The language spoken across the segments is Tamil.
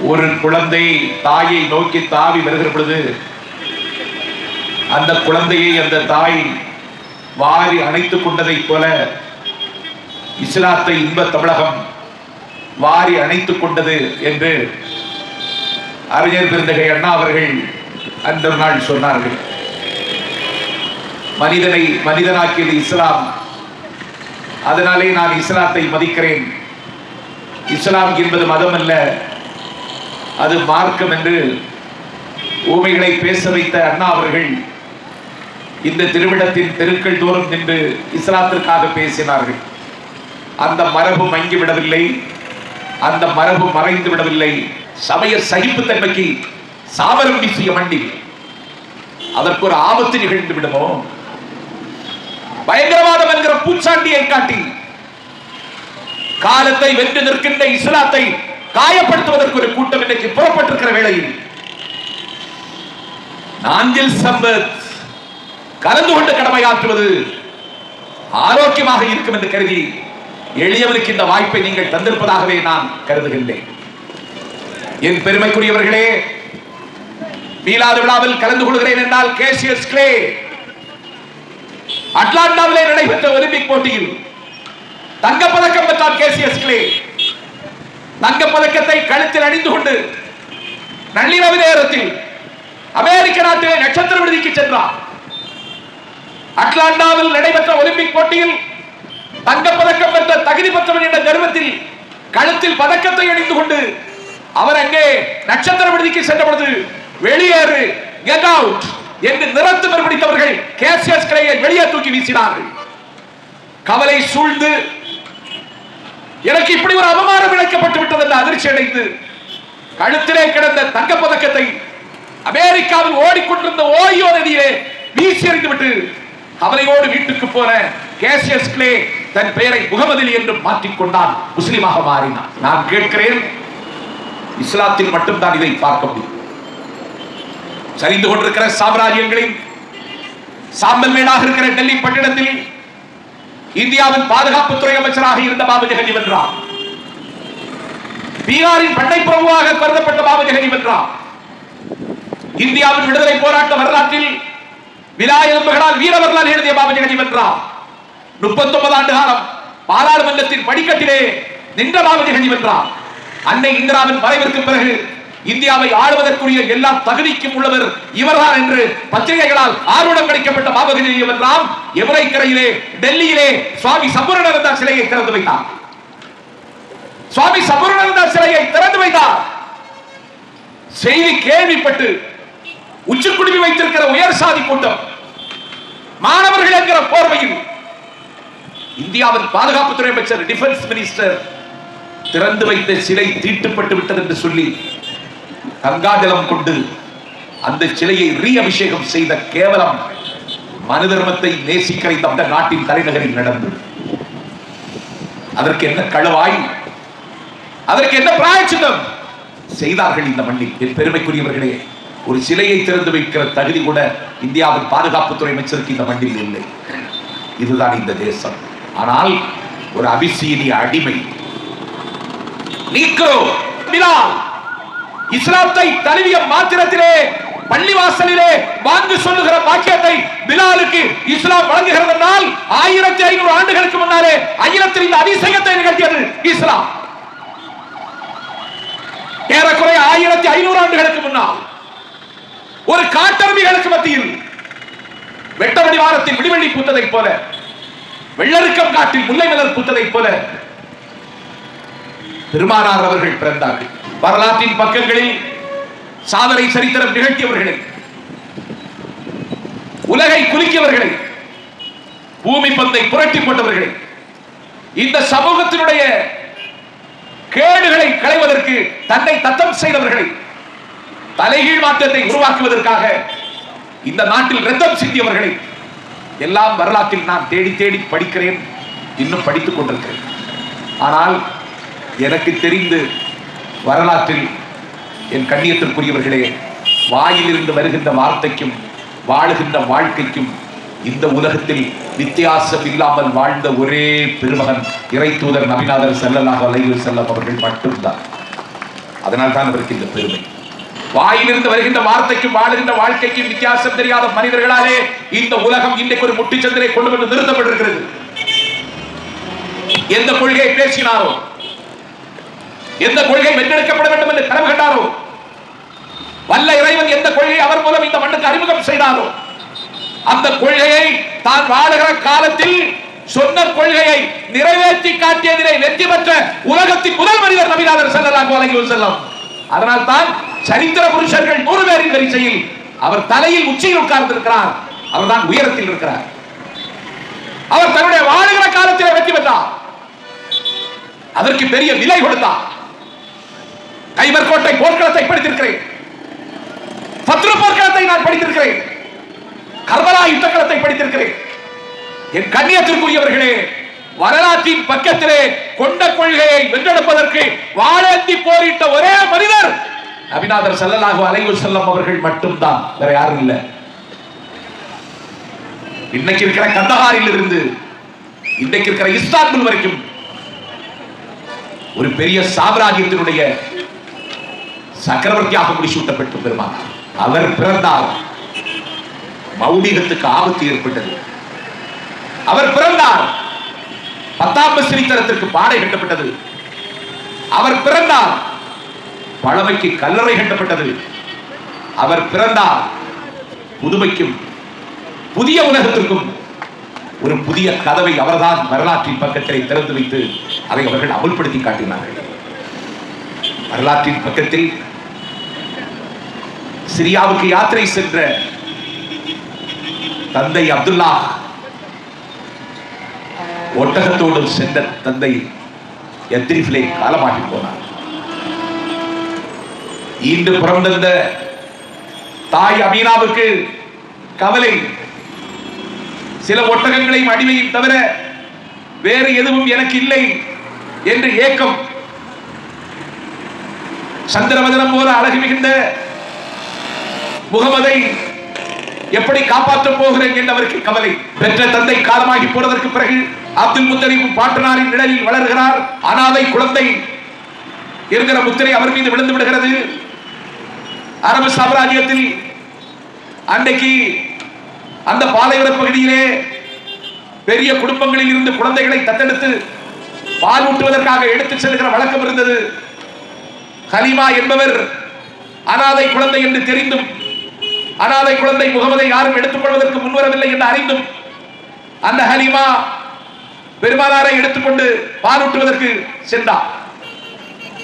ஒரு குழந்தை தாயை நோக்கி தாவி வருகிற பொழுது அந்த குழந்தையை அந்த தாய் வாரி அணைத்துக் கொண்டதைப் போல இஸ்லாத்தை இன்ப தமிழகம் வாரி அணைத்துக் கொண்டது என்று அறிஞர் பெருந்தகை அண்ணா அவர்கள் அந்த நாள் சொன்னார்கள். மனிதனை மனிதனாக்கியது இஸ்லாம், அதனாலே நான் இஸ்லாத்தை மதிக்கிறேன். இஸ்லாம் என்பது மதம் அல்ல, அது மார்க்கம் என்று ஊமைகளை பேச வைத்த அண்ணா அவர்கள் இந்த திருவிடத்தின் தெருக்கள் தோறும் நின்று இஸ்லாத்திற்காக பேசினார்கள். அந்த மரபு மங்கி விடவில்லை, அந்த மரபு மறைந்து விடவில்லை. சமய சகிப்புத்தன்மைக்கு சாமரம் வீசிய மண்ணில் அதற்கு ஒரு ஆபத்து நிகழ்ந்து விடுமோ? பயங்கரவாதம் என்கிற பூச்சாண்டியை காட்டி காலத்தை வென்று நிற்கின்ற இஸ்லாத்தை காயப்படுத்துவதற்கு ஒரு கூட்டம் இன்றைக்கு புறப்பட்டிருக்கிற வேளையில் நாஞ்சில் சம்பத் கலந்து கொண்டு கடமையாற்றுவது ஆரோக்கியமாக இருக்கும் என்று கருதி எளியவருக்கு இந்த வாய்ப்பை நீங்கள் தந்திருப்பதாகவே நான் கருதுகின்றேன். என் பெருமைக்குரியவர்களே, மீலாது விழாவில் கலந்து கொள்கிறேன் என்றால் கேசியஸ் கிளே அட்லாண்டாவிலே நடைபெற்ற ஒலிம்பிக் போட்டியில் தங்கப்பதக்கம் பெற்றார். கேசியஸ் கிளே தங்கப்பதக்கத்தை கழுத்தில் அணிந்து கொண்டு நள்ளிரவு நேரத்தில் அமெரிக்க நாட்டிலே நட்சத்திர விடுதிக்கு சென்றார். அட்லாண்டாவில் நடைபெற்ற ஒலிம்பிக் போட்டியில் தங்கப்பதக்கம் பெற்ற தகுதி பெற்றவன் என்ற கர்வத்தில் கழுத்தில் பதக்கத்தை அணிந்து கொண்டு அவர் அங்கே நட்சத்திர விடுதிக்கு சென்ற பொழுது வெளியேறு, கெட் அவுட் என்று நிறுத்து பிடித்தவர்கள் கேசியஸ் கிளேயை வெளியே தூக்கி வீசினார்கள். கவலை சூழ்ந்து எனக்கு இப்படி ஒரு அவமானம் இழைக்கப்பட்டு விட்டது என்று அதிர்ச்சி அடைந்து கழுத்திலே கிடந்த தங்கப்பதக்கத்தை அமெரிக்காவில் ஓடிக்கொண்டிருந்த ஓயோ நதியிலே வீசி எறிந்துவிட்டு கவலையோடு வீட்டுக்கு போன கேசியஸ் கிளே தன் பெயரை முகமது அலி என்று மாற்றிக்கொண்டான், முஸ்லிமாக மாறினான். நான் கேட்கிறேன், இஸ்லாத்தில் மட்டும்தான் இதை பார்க்க முடியும். சரிந்து கொண்டிருக்கிற சாம்ராஜ்யங்களின் சாம்பல் மேடாக இருக்கிற டெல்லி பட்டினத்தில் இந்தியாவின் பாதுகாப்புத்துறை அமைச்சராக இருந்த பாபு ஜெகஜி வென்றார். பீகாரின் பண்ணை பிரபுவாக கருதப்பட்ட பாபு ஜெகஜி வென்றார். இந்தியாவின் விடுதலை போராட்ட வரலாற்றில் விலாயகளால் வீர வரலாறு எழுதிய பாபு ஜெகஜி வென்றார். 39 ஆண்டு காலம் பாராளுமன்றத்தின் படிக்கட்டிலே நின்ற பாபு ஜெகஜி வென்றார். அன்னை இந்திராவின் மறைவிற்கு பிறகு இந்தியாவை ஆளுவதற்குரிய எல்லா தகுதிக்கும் உள்ளவர் இவர்தான் என்று பத்திரிகைகளால் ஆர்வம் கிடைக்கப்பட்ட பாபு ஜெகஜி வென்றார். யமுனை கரையிலே டெல்லியிலே சுவாமி சம்பூர்ணானந்த சிலையை திறந்து வைத்தார். சுவாமி சம்பூர்ணானந்த சிலையை திறந்து வைத்தார். செய்தி கேள்விப்பட்டு உச்சிக்குடுமி வைத்திருக்கிற உயர் சாதி கூட்டம் மாணவர்கள் என்கிற போர்வையில் இந்தியாவின் பாதுகாப்புத்துறை அமைச்சர் டிஃபென்ஸ் மினிஸ்டர் திறந்து வைத்த சிலை தீட்டுப்பட்டு விட்டது என்று சொல்லி கங்காஜலம் கொண்டு அந்த சிலையை ரீ அபிஷேகம் செய்த கேவலம் மனு தர்மத்தை நேசிக்கிற இந்த நாட்டின் தலைநகரில் நடந்தது. அதற்கு என்ன களவாய், அதற்கு என்ன பிராயச்சித்தம் செய்தார்கள் இந்த மண்ணில்? என் பெருமைக்குரியவர்களே, ஒரு சிலையை திறந்து வைக்கிற தகுதி கூட இந்தியாவின் பாதுகாப்புத்துறை அமைச்சருக்கு இந்த மண்ணில் இல்லை. இதுதான் இந்த தேசம். ஆனால் ஒரு அபிசீனிய அடிமை நீக்ரோ பிலால் இஸ்லாத்தை தழுவிய மாத்திரத்திலே பள்ளிவாசலிலே வாங்கு சொல்லுகிற பாக்கியத்தை பிலாலுக்கு இஸ்லாம் வழங்குகிறது என்றால் 1500 ஆண்டுகளுக்கு முன்னாலே அகிலத்தில் இந்த அதிசயத்தை நிகழ்த்தியது இஸ்லாம். ஏறக்குறைய 1500 ஆண்டுகளுக்கு முன்னால் ஒரு காட்டெருமைகளுக்கு மத்தியில் வெட்டவெளி வாரத்தில் விடிவெள்ளி பூத்ததை போல, வெள்ளருக்கம் காட்டில் முல்லை மலர் பூத்ததை போல பெருமானார் அவர்கள் பிறந்தார்கள். வரலாற்றின் பக்கங்களில் சாதனை சரித்திரம் நிகழ்த்தியவர்களை, உலகை குலுக்கியவர்களை, பூமி பந்தை புரட்டி போட்டவர்களை, இந்த சமூகத்தினுடைய கேடுகளை களைவதற்கு தன்னை தத்தம் செய்தவர்களை, தலைகீழ் மாற்றத்தை உருவாக்குவதற்காக இந்த நாட்டில் ரத்தம் சிந்தியவர்களை எல்லாம் வரலாற்றில் நான் தேடி தேடி படிக்கிறேன், இன்னும் படித்துக் கொண்டிருக்கிறேன். ஆனால் எனக்கு தெரிந்து வரலாற்றில் என் கண்ணியத்திற்குரியவர்களே, வாயிலிருந்து வருகின்ற வார்த்தைக்கும் வாழுகின்ற வாழ்க்கைக்கும் இந்த உலகத்தில் வித்தியாசம் இல்லாமல் வாழ்ந்த ஒரே பெருமகன் இறை தூதர் நபிநாதர் ஸல்லல்லாஹு அலைஹி வஸல்லம் அவர்கள் மட்டும்தான். அதனால் தான் அவருக்கு இந்த பெருமை. வாயிலிருந்து வருகின்ற வார்த்தைக்கும் வாழுகின்ற வாழ்க்கைக்கும் வித்தியாசம் தெரியாத மனிதர்களாலே இந்த உலகம் இன்றைக்கு ஒரு முட்டுச்சந்திரை கொண்டு வந்து நிறுத்தப்பட்டிருக்கிறது. எந்த கொள்கையை பேசினாரோ, எந்த கொள்கை வென்றெடுக்கப்பட வேண்டும் என்று கனவு கண்டாரோ, வல்ல இறைவன் எந்த கொள்கையை அவர் மூலம் இந்த மண்ணுக்கு அறிமுகம் செய்தாரோ, அந்த கொள்கையை தான் வாழுகிற காலத்தில் சொன்ன கொள்கையை நிறைவேற்றி காட்டியதிலே வெற்றி பெற்ற உலகத்தின் முதல் மனிதர் நபிகள் ஸல்லல்லாஹு அலைஹி வஸல்லம். அதனால் தான் சரித்திர புருஷர்கள் 100 பேரின் வரிசையில் அவர் தலையில் உச்சியில் உட்கார்ந்திருக்கிறார். அவர் தான் உயரத்தில் இருக்கிறார். அவர் தன்னுடைய வாழுகிற காலத்திலே வெற்றி பெற்றார். அதற்கு பெரிய விலை கொடுத்தார். கைபர் கோட்டை போர்க்களத்தை படித்திருக்கிறேன், பத்ரு போர்க்களத்தை நான் படித்திருக்கிறேன், கர்பலா யுத்தக்களத்தை படித்திருக்கிறேன். என் கண்ணியத்திற்குரியவர்களே, வரலாற்றின் பக்கத்திலே கொண்ட கொள்கையை வென்றெடுப்பதற்கு வாழேந்தி போரிட்ட ஒரே மனிதர் நபிநாதர் ஸல்லல்லாஹு அலைஹி வஸல்லம் அவர்கள் மட்டும்தான், வேற யாரும் இல்லை. இன்னைக்கு இருக்கிற கந்தஹாரில் இருந்து இன்னைக்கு இருக்கிற இஸ்தான்புல் வரைக்கும் ஒரு பெரிய சாம்ராஜ்யத்தினுடைய சக்கரவர்த்தியாக முடிசூட்டப்பட்டு பெருமான் அவர் பிறந்தார். மௌடிகத்துக்கு ஆபத்து ஏற்பட்டது. அவர் பிறந்தார். 10ஆம் பஸ்ரித்தரத்திற்கு பாடை கட்டப்பட்டது. அவர் பிறந்தார். பழமைக்கு கல்லறை கட்டப்பட்டது. அவர் பிறந்தார். புதுமைக்கும் புதிய உலகத்திற்கும் ஒரு புதிய கதவை அவர்தான் வரலாற்றின் பக்கத்தை திறந்து வைத்து அதை அவர்கள் அமுல்படுத்தி காட்டினார்கள். வரலாற்றின் பக்கத்தில் சிரியாவுக்கு யாத்திரை சென்ற தந்தை அப்துல்லா, ஒட்டகத்தோடு சென்ற தந்தை யத்ரிஃபிலே காலமாகி போனார். ஈண்டு பிறந்த தாய் அமீனாவுக்கு கவலை, சில ஒட்டகங்களையும் அடிமையும் தவிர வேறு எதுவும் எனக்கு இல்லை என்று ஏக்கம். சந்திரவதனம் போல அழகு மிகுந்த முகமதை எப்படி காப்பாற்றப் போகிறேன் என்று அவருக்கு கவலை. பெற்ற தந்தை காலமாகி போனதற்கு பிறகு அப்துல் முத்தலிப் பாட்டனாரின் நிழலில் வளர்கிறார். அனாதை குழந்தை இருக்கிற முத்திரை அவர் மீது விழுந்து விடுகிறது. அரபு சாம்ராஜ்யத்தில் அன்றைக்கு அந்த பாலைவன பகுதியிலே பெரிய குடும்பங்களில் இருந்து குழந்தைகளை தத்தெடுத்து பால் ஊட்டுவதற்காக எடுத்துச் செல்கிற வழக்கம் இருந்தது. ஹலீமா என்பவர் அனாதை குழந்தை என்று தெரிந்தும், அனாதை குழந்தை முகமதை யாரும் எடுத்துக் கொள்வதற்கு முன்வரவில்லை என்று அறிந்தும், அந்த ஹலீமா பெருமானாரை எடுத்துக்கொண்டு பாலூட்டுவதற்கு சென்றார்.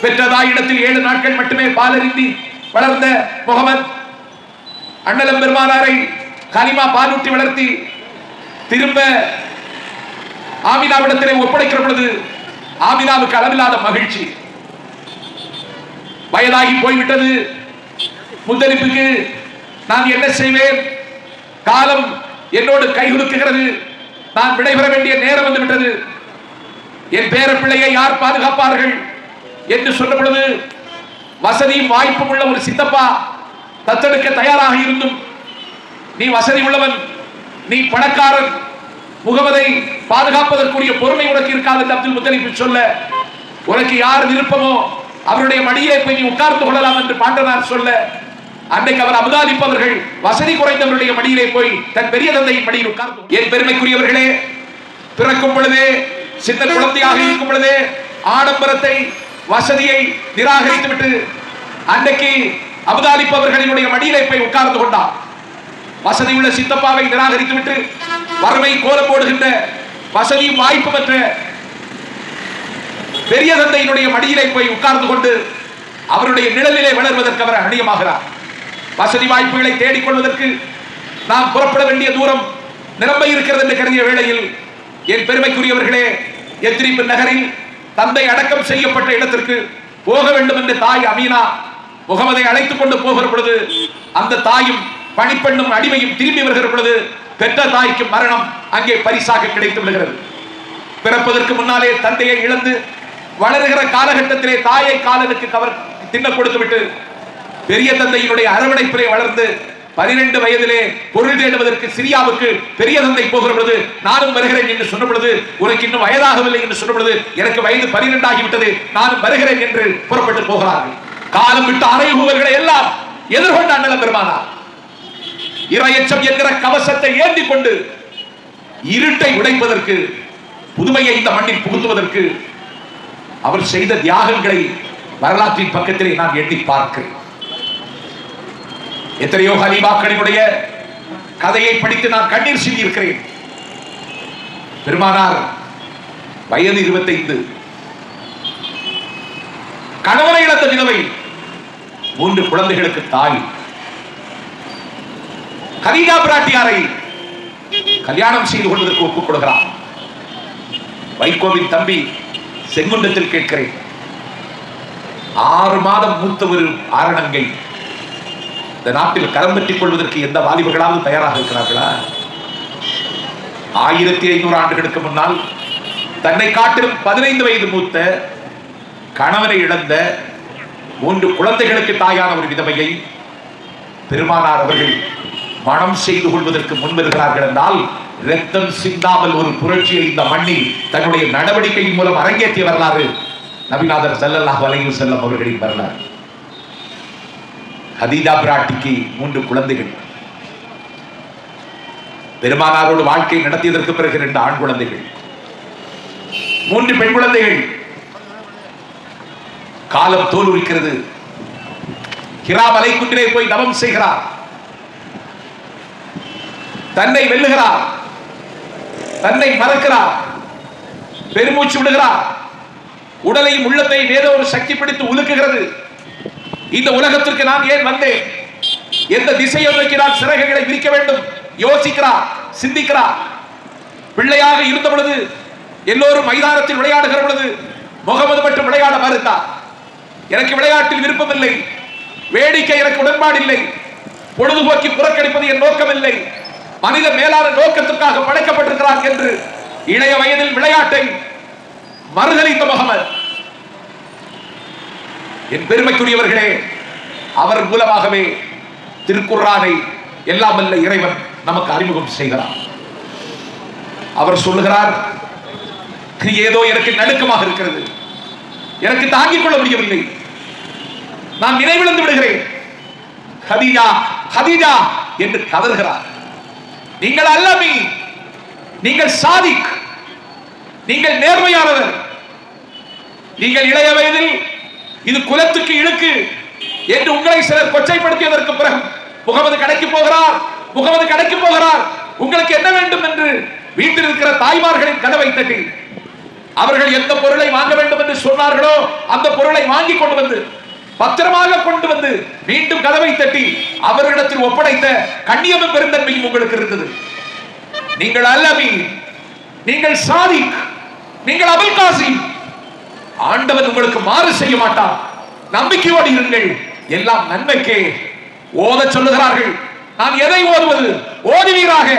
பெற்றதாய் இடத்தில் 7 நாட்கள் மட்டுமே பாலருந்தி வளர்ந்த முகமது அண்ணலம் பெருமானாரை ஹலீமா பாலூட்டி வளர்த்தி திரும்ப ஆமினாவிடத்திலே ஒப்படைக்கிற பொழுது ஆமினாவுக்கு அளவில்லாத மகிழ்ச்சி. வயதாகி போய்விட்டது முத்தலிப்புக்கு, நான் என்ன செய்வேன், காலம் என்னோடு கை குலுக்குகிறது, நான் விடைபெற வேண்டிய நேரம் வந்து விட்டது, என் பேர பிள்ளையை யார் பாதுகாப்பார்கள் என்று சொன்ன பொழுது வசதியும் வாய்ப்பும் உள்ள ஒரு சித்தப்பா தத்தெடுக்க தயாராக இருந்தும், நீ வசதி உள்ளவன், நீ பணக்காரன், முகமதை பாதுகாப்பதற்குரிய பொறுமை உனக்கு இருக்காது என்று அப்துல் முத்தலிப் சொல்ல, உனக்கு யார் விருப்பமோ அவருடைய மடியிலே போய் நீ உட்கார்ந்து கொள்ளலாம் என்று பாண்டனார் சொல்ல, அன்றைக்கு அவர் அபுதாலிப் அவர்கள் வசதி குறைந்தவருடைய மடியிலே போய் தன் பெரிய தந்தையின் மடியில் உட்கார்ந்து. என் பெருமைக்குரியவர்களே, பிறக்கும் பொழுதே சின்ன குழந்தையாக இருக்கும் பொழுதே ஆடம்பரத்தை வசதியை நிராகரித்து விட்டு அன்றைக்கு அபுதாலிப் அவர்களினுடைய மடியிலே போய் உட்கார்ந்து கொண்டார். வசதி உள்ள சித்தப்பாவை நிராகரித்து விட்டு வறுமை கோலம் போடுகின்ற வசதியும் வாய்ப்பு பெற்ற பெரிய தந்தையினுடைய மடியிலே போய் உட்கார்ந்து கொண்டு அவருடைய நிழலிலே வளர்வதற்கு அவர் அணியமாகிறார். வசதி வாய்ப்புகளை தேடிக்கொள்வதற்கு நாம் புறப்பட வேண்டிய தூரம் நிரம்ப இருக்கிறது என்று கருதிய வேளையில், என் பெருமைக்குரியவர்களே, யத்ரிப் நகரில் தந்தை அடக்கம் செய்யப்பட்ட இடத்திற்கு போக வேண்டும் என்று தாய் அமீனா முகமதை அழைத்துக் கொண்டு போகிற பொழுது, அந்த தாயும் பணிப்பெண்ணும் அடிமையும் திரும்பி வருகிற பொழுது பெற்ற தாய்க்கு மரணம் அங்கே பரிசாக கிடைத்து விடுகிறது. பிறப்பதற்கு முன்னாலே தந்தையை இழந்து வளர்கிற காலகட்டத்திலே தாயை காலனுக்கு கவர் தின்ன கொடுத்து விட்டு பெரிய தந்தையினுடைய அரவணைப்பிலே வளர்ந்து 12 வயதிலே பொருள் தேடுவதற்கு சிரியாவுக்கு பெரிய தந்தை போகிற பொழுது, நானும் வருகிறேன் என்று சொன்ன பொழுது, உனக்கு இன்னும் வயதாகவில்லை என்று சொன்ன பொழுது, எனக்கு வயது 12 ஆகிவிட்டது, நானும் வருகிறேன் என்று புறப்பட்டு போகிறார்கள். காலம் விட்டு அறைகூவல்களை எல்லாம் எதிர்கொண்ட அண்ணல் பெருமானார் இறையச்சம் என்கிற கவசத்தை ஏந்தி கொண்டு இருட்டை உடைப்பதற்கு, புதுமையை இந்த மண்ணில் புகுத்துவதற்கு அவர் செய்த தியாகங்களை வரலாற்றின் பக்கத்திலே நான் எண்ணி பார்க்கிறேன். எத்தனையோ ஹலீஃபாக்களினுடைய கதையை படித்து நான் கண்ணீர் சிந்தி இருக்கிறேன். பெருமானார் வயது 25, கணவனை இழந்த விதவை, 3 குழந்தைகளுக்கு தாய். கதீஜா பிராட்டியாரை கல்யாணம் செய்து கொள்வதற்கு ஒப்புக் கொடுக்கிறார். வைகோவின் தம்பி செங்குண்டத்தில் கேட்கிறேன், 6 மாதம் மூத்த ஒரு ஆரணங்கை இந்த நாட்டில் கரம் பற்றிக் கொள்வதற்கு எந்த வாலிபர்களாவது தயாராக இருக்கிறார்களா? 1500 ஆண்டுகளுக்கு முன்னால் தன்னை காட்டிலும் 15 வயது மூத்த கணவனை இழந்த 3 குழந்தைகளுக்கு தாயான ஒரு விதவையை பெருமானார் அவர்கள் மனம் செய்து கொள்வதற்கு முன்வருகிறார்கள் என்றால், ரத்தம் சிந்தாமல் ஒரு புரட்சியை இந்த மண்ணில் தன்னுடைய நடவடிக்கையின் மூலம் அரங்கேற்றிய வரலாறு நபிநாதர் ஸல்லல்லாஹு அலைஹி வஸல்லம் அவர்களின் வரலாறு. கதீஜா பிராட்டிக்கு 3 குழந்தைகள். பெருமானாரோடு வாழ்க்கை நடத்தியதற்கு பிறகு 2 ஆண் குழந்தைகள், 3 பெண் குழந்தைகள். காலம் தோல் உரிக்கிறது. ஹிரா மலைக்குன்றிலே போய் தவம் செய்கிறார். தன்னை வெல்லுகிறார், தன்னை மறக்கிறார், பெருமூச்சு விடுகிறார். உடலையும் உள்ளத்தையும் ஏதோ ஒரு சக்தி பிடித்து உலுக்குகிறது. இந்த உலகத்திற்கு நான் ஏன் வந்தேன்? எந்த திசையை நோக்கி நான் சிறகுகளை விரிக்க வேண்டும்? யோசிக்கிறார், சிந்திக்கிறார். பிள்ளையாக இருந்த பொழுது எல்லோரும் மைதானத்தில் விளையாடுகிற பொழுது முகமது மட்டும் விளையாட மறுத்தார். எனக்கு விளையாட்டில் விருப்பமில்லை, வேடிக்கை எனக்கு உடன்பாடு இல்லை, பொழுதுபோக்கி புறக்கணிப்பது என் நோக்கமில்லை, மனித மேலான நோக்கத்திற்காக படைக்கப்பட்டிருக்கிறார் என்று இளைய வயதில் விளையாட்டை மறுதலித்த முகமது. என் பெருமைக்குரியவர்களே, அவர் மூலமாகவே திருக்குர்ஆனை எல்லாம் வல்ல இறைவன் நமக்கு அறிமுகம் செய்கிறார். அவர் சொல்லுகிறார், ஏதோ எனக்கு நடுக்கமாக இருக்கிறது, எனக்கு தாங்கிக் கொள்ள முடியவில்லை, நான் நினைவிழந்து விடுகிறேன், கதீஜா கதீஜா என்று கதறுகிறார். நீங்கள் அல்லமி, நீங்கள் சாதிக், நீங்கள் நேர்மையானவர், நீங்கள் இளைய வயதில் இது குலத்துக்கு இழுக்கு என்று உங்களை சிலர் கொச்சைப்படுத்தியதற்கு பிறகு முகமது கடைக்கு போகிறார், முகமது கடைக்கு போகிறார், உங்களுக்கு என்ன வேண்டும் என்று வீட்டில் இருக்கிற தாய்மார்களின் கதவை தட்டி அவர்கள் எந்த பொருளை வாங்க வேண்டும் என்று சொன்னார்களோ அந்த பொருளை வாங்கி கொண்டு வந்து பத்திரமாக கொண்டு வந்து மீண்டும் கதவை தட்டி அவர்களிடத்தில் ஒப்படைத்த கண்ணியமும் பெருந்தன்மையும் உங்களுக்கு இருந்தது. நீங்கள் அல்லமி, நீங்கள் சாதிக், நீங்கள் அபுல் காசிம், ஆண்டவன் உங்களுக்கு மாறு செய்ய மாட்டார், நம்பிக்கையோடு இருங்கள், எல்லாம் நன்மைக்கே. ஓத சொல்லுகிறார்கள். நான் எதை ஓதுவது? ஓதுவீராக,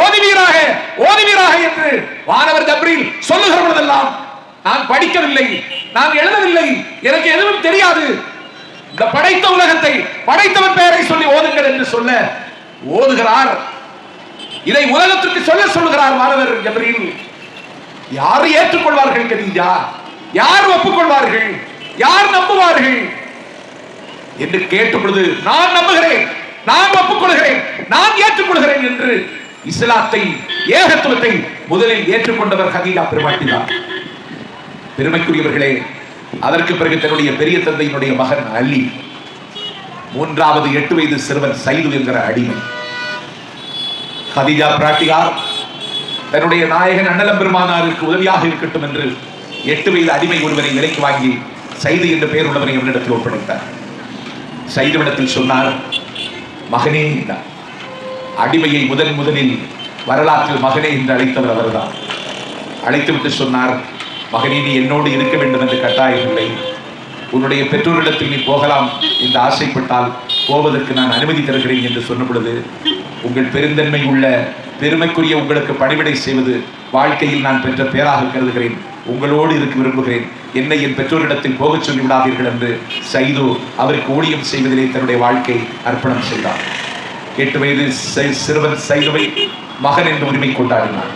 ஓதுவீராக, ஓதுவீராக என்று வானவர் ஜப்ரீல் சொல்லுகிற பொழுதெல்லாம் நான் படிக்கவில்லை, நான் எழுதவில்லை, எனக்கு எதுவும் தெரியாது, இந்த படைத்த உலகத்தை படைத்தவன் பெயரை சொல்லி ஓதுங்கள் என்று சொல்ல ஓதுகிறார். இதை உலகத்திற்கு சொல்ல சொல்லுகிறார் வானவர் ஜப்ரீல். யார் ஏற்றுக்கொள்வார்கள் கதீஜா? யார் ஒப்புக்கொள்வார்கள்? யார் நம்புவார்கள் என்று கேட்ட பொழுது நான் நம்புகிறேன், நான் ஒப்புக்கொள்கிறேன், நான் ஏற்றுக்கொள்கிறேன் என்று இஸ்லாத்தை, ஏகத்துவத்தை முதலில் ஏற்றுக்கொண்டவர் கதீஜா பெருமாட்டிதான். பெருமைக்குரியவர்களே, அதற்கு பிறகு தன்னுடைய பெரிய தந்தையினுடைய மகன் அலி, 3வது 8 வயது சிறுவன் சைது என்கிற அடிமை. கதீஜா பிராட்டியார் தன்னுடைய நாயகன் அண்ணலம் பெருமானாருக்கு உதவியாக இருக்கட்டும் என்று 8 வயது அடிமை ஒருவரை விலைக்கு வாங்கி சைது என்ற பெயர் உள்ளவரை அவரிடத்தில் ஒப்படைத்தார். சைதுவிடத்தில் சொன்னார், மகனே, அடிமையை முதலில் வரலாற்றில் மகனே என்று அழைத்தவர் அவர்தான். அழைத்துவிட்டு சொன்னார், மகனே, நீ என்னோடு இருக்க வேண்டும் என்று கட்டாயம் இல்லை, உன்னுடைய பெற்றோரிடத்தில் நீ போகலாம் என்று ஆசைப்பட்டால் போவதற்கு நான் அனுமதி தருகிறேன் என்று சொன்ன பொழுது, உங்கள் பெருந்தன்மை உள்ள பெருமைக்குரிய உங்களுக்கு பணிவிடை செய்வது வாழ்க்கையில் நான் பெற்ற பேராக கருதுகிறேன், உங்களோடு இருக்க விரும்புகிறேன், என்னை என் பெற்றோரிடத்தில் போகச் சொல்லி விடாதீர்கள் என்று சைது அவருக்கு ஊழியம் செய்வதிலே தன்னுடைய வாழ்க்கை அர்ப்பணம் செய்தார். 8 வயது சிறுவன் சைதுவை மகன் என்று உரிமை கொண்டாடினார்.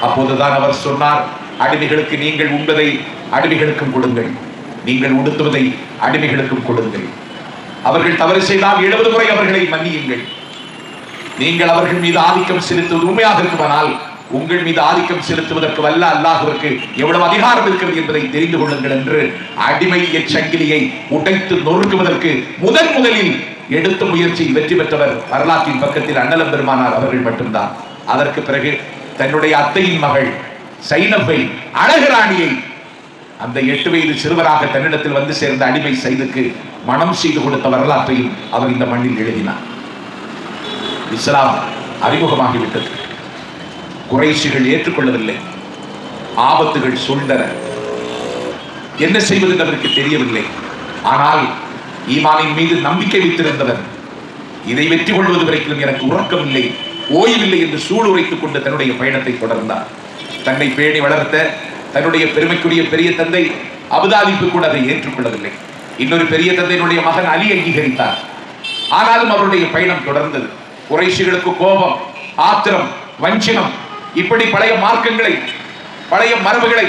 அப்போதுதான் அவர் சொன்னார், அடிமைகளுக்கு நீங்கள் உண்பதை அடிமைகளுக்கும் கொடுங்கள், நீங்கள் உடுத்துவதை அடிமைகளுக்கும் கொடுங்கள். அவர்கள் தவறு செய்தால் 70 முறை அவர்களை மன்னியுங்கள். நீங்கள் அவர்கள் மீது ஆதிக்கம் செலுத்துவது உண்மையாக இருக்குமானால் உங்கள் மீது ஆதிக்கம் செலுத்துவதற்கு வல்ல அல்லாஹ்விற்கு எவ்வளவு அதிகாரம் இருக்கிறது என்பதை தெரிந்து கொள்ளுங்கள் என்று அடிமை சங்கிலியை உடைத்து நொறுக்குவதற்கு முதலில் எடுத்த முயற்சி வெற்றி பெற்றவர் வரலாற்றின் பக்கத்தில் அண்ணலம் பெருமானார் அவர்கள் மட்டும்தான். அதற்கு பிறகு தன்னுடைய அத்தையின் மகள் சைனப்பை அழகராணியை அந்த 8 வயது சிறுவராக தன்னிடத்தில் வந்து சேர்ந்த அடிமை சைதுக்கு மனம் செய்து கொடுத்த வரலாற்றையும் அவர் இந்த மண்ணில் எழுதினார். இஸ்லாம் அறிமுகமாகிவிட்டது. குறைஷிகள் ஏற்றுக்கொள்ளவில்லை. ஆபத்துகள் சூழ்ந்தன. என்ன செய்வது என்று அவருக்கு தெரியவில்லை. ஆனால் ஈமானின் மீது நம்பிக்கை வைத்திருந்தவர் இதை வெற்றி கொள்வது வரைக்கும் எனக்கு உறக்கம் இல்லை, ஓய்வில்லை என்று சூளுரைத்துக் கொண்டு தன்னுடைய பயணத்தை தொடர்ந்தார். தன்னை பேணி வளர்த்த தன்னுடைய பெருமைக்குரிய பெரிய தந்தை அபுதாலிப்பு கூட அதை ஏற்றுக்கொள்ளவில்லை. இன்னொரு பெரிய தந்தையினுடைய மகன் அலி அங்கீகரித்தார். ஆனாலும் அவருடைய பயணம் தொடர்ந்தது. குறைஷிகளுக்கு கோபம், ஆத்திரம், வஞ்சினம், இப்படி பழைய மார்க்கங்களை, பழைய மரபுகளை,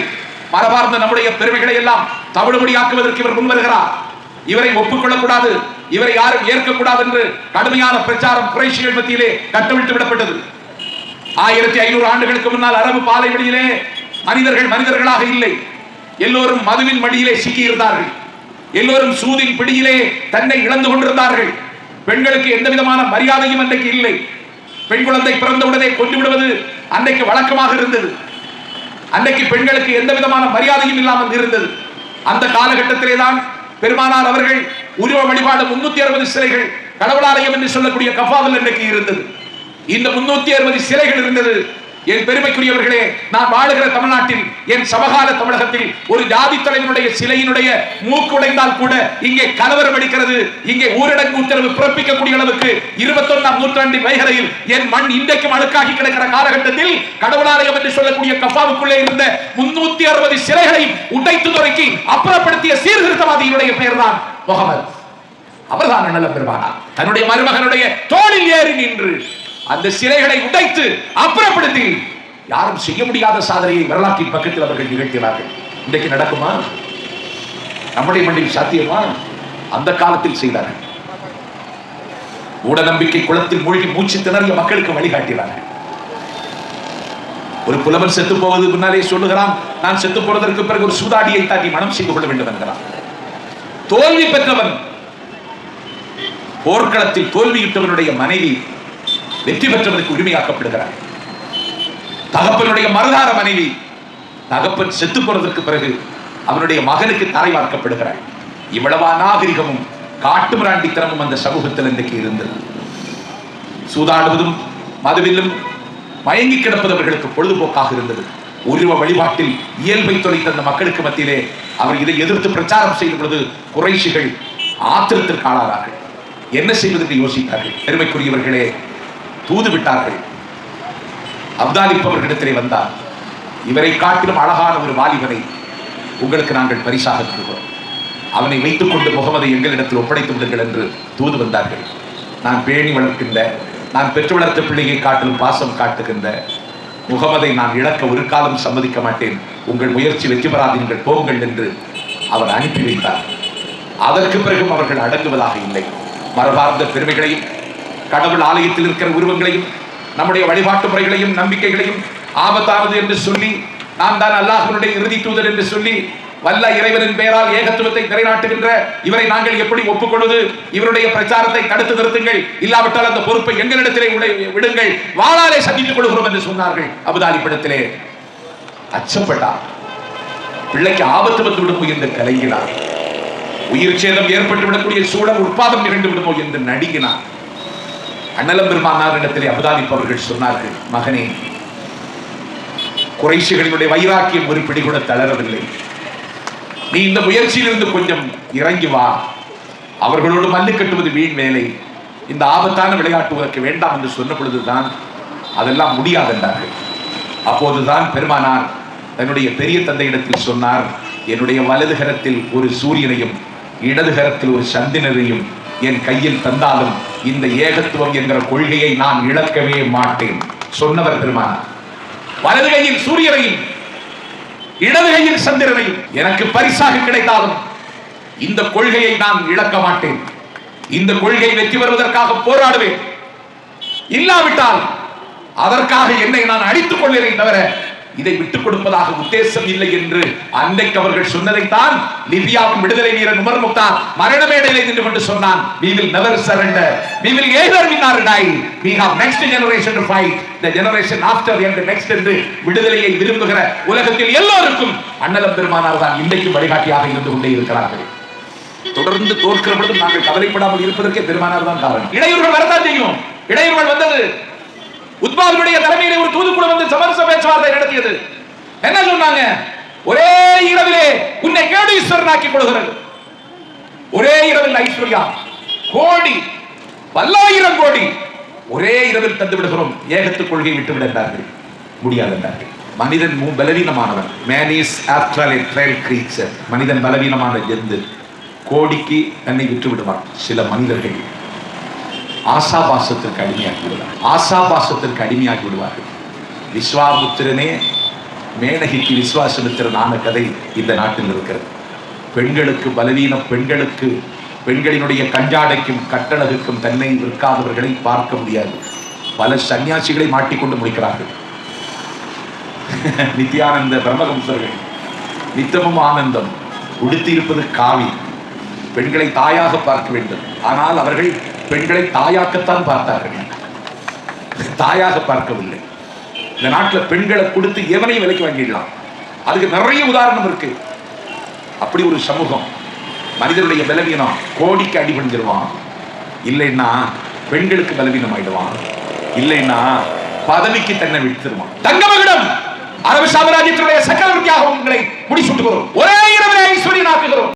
மரபார்ந்த நம்முடைய பெருமைகளை எல்லாம் தவிடுபடியாக்குவதற்கு இவர் முன்வருகிறார். இவரை ஒப்புக்கொள்ளக்கூடாது, இவரை யாரும் ஏற்கக்கூடாது என்று கடுமையான பிரச்சாரம் குறைஷிகள் மத்தியிலே கட்டவிழ்த்து விடப்பட்டது. 1500 ஆண்டுகளுக்கு முன்னால் அரபு பாலைவெளியிலே மனிதர்கள் மனிதர்களாக இல்லை. எல்லோரும் மதுவின் மடியிலே சிக்கியிருந்தார்கள். எல்லோரும் சூதின் பிடியிலே தன்னை இழந்து கொண்டிருந்தார்கள். பெண்களுக்கு எந்த விதமான மரியாதையும் அன்றைக்கு இல்லை. பெண் குழந்தை பிறந்தவுடனே கொண்டு விடுவது அன்றைக்கு வழக்கமாக இருந்தது. அன்றைக்கு பெண்களுக்கு எந்த விதமான மரியாதையும் இல்லாமல் இருந்தது. அந்த காலகட்டத்திலே தான் பெருமானார் அவர்கள் உருவ வழிபாடு 360 சிலைகள், கடவுளாலயம் என்று சொல்லக்கூடிய கஃபாவில் அன்றைக்கு இருந்தது. இந்த 360 சிலைகள் இருந்தது. என் பெருமைக்குரியவர்களே, நான் வாழுகிற தமிழ்நாட்டில், என் சமகால தமிழகத்தில் ஒரு ஜாதி தலைவனுடைய சிலையினுடைய மூக்கு உடைந்தால் கூட இங்கே கலவரம் அடிக்கிறது. இங்கே ஊரடங்கு உத்தரவு பிறப்பிக்கக்கூடிய அளவுக்கு 21ஆம் நூற்றாண்டின் வைகரையில் என் மண் இன்றைக்கும் அழுக்காகி கிடக்கிற காலகட்டத்தில் கடவுளாலயம் என்று சொல்லக்கூடிய கஃபாவுக்குள்ளே இருந்த 360 சிலைகளை உடைத்து நொறுக்கி அப்புறப்படுத்திய சீர்திருத்தவாதியினுடைய பெயர் தான் முகமது. அவர்தான் அண்ணலம் பெருமானார். தன்னுடைய மருமகனுடைய தோளில் ஏறி நின்று அந்த சிலைகளை உடைத்து அப்புறப்படுத்தி யாரும் செய்ய முடியாத சாதனையை வரலாற்றின் பக்கத்தில் அவர்கள் நிகழ்த்தினார்கள். இன்றைக்கு நடக்குமா? நம்முடைய மண்ணில் சாத்தியமா? அந்த காலத்தில் செய்தார்கள். மூட நம்பிக்கை குளத்தில் மூழ்கி மூச்சு திணறிய மக்களுக்கு வழிகாட்டினார்கள். ஒரு புலவன் செத்து போவது முன்னாலே சொல்லுகிறான், நான் செத்து போவதற்கு பிறகு ஒரு சூதாடியை தாண்டி மனம் செய்து கொள்ள வேண்டும் என்கிறான். தோல்வி பெற்றவன், போர்க்களத்தில் தோல்வியிட்டவனுடைய மனைவி வெற்றி பெற்றவனுக்கு உரிமையாக்கப்படுகிறார். தகப்பனுடைய மறுதார மனைவி தகப்பன் செத்து போனதற்கு பிறகு அவனுடைய மகனுக்கு தரை வார்க்கப்படுகிறார். இவ்வளவா நாகரிகமும் காட்டு மிராண்டித்தனமும் அந்த சமூகத்தில் இன்றைக்கு இருந்தது. சூதாடுவதும் மதுவிலும் மயங்கி கிடப்பதவர்களுக்கு பொழுதுபோக்காக இருந்தது. உருவ வழிபாட்டில் இயல்பை தொலைத்த அந்த மக்களுக்கு மத்தியிலே அவர் இதை எதிர்த்து பிரச்சாரம் செய்த பொழுது குறைஷிகள் ஆத்திரத்திற்கு ஆளானார்கள். என்ன செய்வது என்று யோசித்தார்கள். பெருமைக்குரியவர்களே, தூது விட்டார்கள். அப்தாலிப் அவர்களிடத்திலே வந்தார். இவரை காட்டிலும் அழகான ஒரு வாலிபனை உங்களுக்கு நாங்கள் பரிசாக தருகிறோம். அவனை வைத்துக் கொண்டு முகமதை எங்களிடத்தில் ஒப்படைத்து விடுங்கள் என்று தூது வந்தார்கள். நான் பேணி வளர்க்கின்ற, நான் பெற்று வளர்த்த பிள்ளையை காட்டிலும் பாசம் காட்டுகின்ற முகமதை நான் இழக்க ஒரு காலம் சம்மதிக்க மாட்டேன். உங்கள் முயற்சி வெற்றி பெறாதீர்கள், போங்கள் என்று அவர் அனுப்பி வைத்தார். அதற்கு பிறகும் அவர்கள் அடங்குவதாக இல்லை. மரபார்ந்த பெருமைகளையும், கடவுள் ஆலயத்தில் இருக்கிற உருவங்களையும், நம்முடைய வழிபாட்டு முறைகளையும் நம்பிக்கைகளையும் ஆபத்தானது என்று சொல்லி, நான் தான் அல்லாஹ்வுடைய இறுதி தூதர் என்று சொல்லி, வல்ல இறைவனின் பெயரால் ஏகத்துவத்தை நிலைநாட்டுகின்ற இவரை நாங்கள் எப்படி ஒப்புக்கொள்வது? இவருடைய பிரச்சாரத்தை தடுத்து நிறுத்துங்கள், இல்லாவிட்டால் அந்த பொறுப்பை எங்களிடத்திலே விடுங்கள், வாளாலே சந்தித்துக் கொள்கிறோம் என்று சொன்னார்கள். அபுதாலிப்பிடத்திலே அச்சப்பட்டார். பிள்ளைக்கு ஆபத்து வந்து விடுமோ என்று கலங்கினார். உயிர் சேதம் ஏற்பட்டு விடக்கூடிய சூழல் உற்பாதம் நிகழ்ந்து விடுமோ என்று நடுங்கினார். அண்ணலம் பெருமானார் இடத்திலே அபுதாலிப் அவர்கள் சொன்னார்கள், மகனே, குறைஷிகளினுடைய வைராக்கியம் ஒரு பிடி கூட தளரவில்லை. நீ இந்த முயற்சியில் இருந்து கொஞ்சம் இறங்கி வா. அவர்களோடு மல்லு கட்டுவது வீண் வேலை. இந்த ஆபத்தான விளையாட்டு உனக்கு வேண்டாம் என்று சொன்ன பொழுதுதான் அதெல்லாம் முடியாது என்றார்கள். அப்போதுதான் பெருமானார் தன்னுடைய பெரிய தந்தையிடத்தில் சொன்னார், என்னுடைய வலது கரத்தில் ஒரு சூரியனையும் இடது கரத்தில் ஒரு சந்திரனையும் என் கையில் தந்தாலும் இந்த ஏகத்துவம் என்கிற கொள்கையை நான் இழக்கவே மாட்டேன் சொன்னவர் பெருமானார். வலது கையில் சூரியனையும் இடது கையில் சந்திரனையும் எனக்கு பரிசாக கிடைத்தாலும் இந்த கொள்கையை நான் இழக்க மாட்டேன். இந்த கொள்கை வெற்றி பெறுவதற்காக போராடுவேன். இல்லாவிட்டால் அதற்காக என்னை நான் அடித்துக் கொள்கிறேன் தவிர இதை விட்டுக் கொடுப்பதாக உத்தேசம் இல்லை என்று அன்றைக்கு அவர்கள் சொன்னதைத்தான் லிபியாவின் விடுதலை வீரன் உமர் முக்தார் மரண மேடையிலே நின்று கொண்டு சொன்னான். We will never surrender. We will either win or die. We have next generation to fight. The generation after and the next என்று விடுதலையை விரும்புகிற உலகத்தில் எல்லோருக்கும் அண்ணலம் பெருமானார் தான் இன்றைக்கும் வழிகாட்டியாக இருந்து கொண்டே இருக்கிறார்கள். தொடர்ந்து தோற்கிற பொழுது நாங்கள் கவலைப்படாமல் இருப்பதற்கே பெருமானார் தான் காரணம். இடையூறுகள் வரத்தான் செய்யும். இடையூறுகள் வந்தது. உத்பாவுடைய தலைமையிலே ஒரு தூதுக்குழு வந்து சமரச பேச்சுவார்த்தை நடத்தியது. என்ன சொன்னாங்க? ஒரே இரவிலே உன்னை கேடீஸ்வரனாக்கி கொடுகிறது. ஒரே இரவில் ஐஸ்வர்யா கோடி பல்லாயிரம் கோடி ஒரே இரவில் தந்து விடுகிறோம். ஏகத்து கொள்கை விட்டு விடுகிறார்கள். முடியாது என்றார்கள். மனிதன் பலவீனமானவன். Man is after a trial creature. மனிதன் பலவீனமான ஜந்து. கோடிக்கு தன்னை விட்டு விடுவான். சில மனிதர்கள் ஆசாபாசத்திற்கு அடிமையாகி விடுவார்கள். ஆசாபாசத்திற்கு அடிமையாகி விடுவார்கள். விஸ்வாமித்திரனே மேனகிக்கு விஸ்வாசமித்திரன் ஆன கதை இந்த நாட்டில் இருக்கிறது. பெண்களுக்கு பலவீனம், பெண்களினுடைய கஞ்சாடைக்கும் கட்டழகுக்கும் தன்னை விற்காதவர்களை பார்க்க முடியாது. பல சன்னியாசிகளை மாட்டிக்கொண்டு முடிக்கிறார்கள். நித்யானந்த பிரம்மஹம்சர்கள் நித்தமும் ஆனந்தம், உடுத்தி இருப்பது காவி. பெண்களை தாயாக பார்க்க வேண்டும். ஆனால் அவர்கள் பெண்களை தாயாக்கத்தான் பார்த்தார்கள், தாயாக பார்க்கவில்லை. இந்த நாட்டில் பெண்களை கொடுத்து எவனையும் விலைக்கு வாங்கிடலாம். அதுக்கு நிறைய உதாரணம் இருக்கு. அப்படி ஒரு சமூகம். மனிதனுடைய பலவீனம் கோடிக்கு அடிபணிஞ்சிருவான். இல்லைன்னா பெண்களுக்கு பலவீனம் ஆயிடுவான். இல்லைன்னா பதவிக்கு தன்னை விடுத்துருவான். தங்கமகிடம் அரபு சாம்ராஜ்யத்தினுடைய சக்கரவர்த்தியாக உங்களை முடிசூட்டுகிறோம். ஒரே இரவிலே ஐஸ்வர்யனாக்குகிறோம்.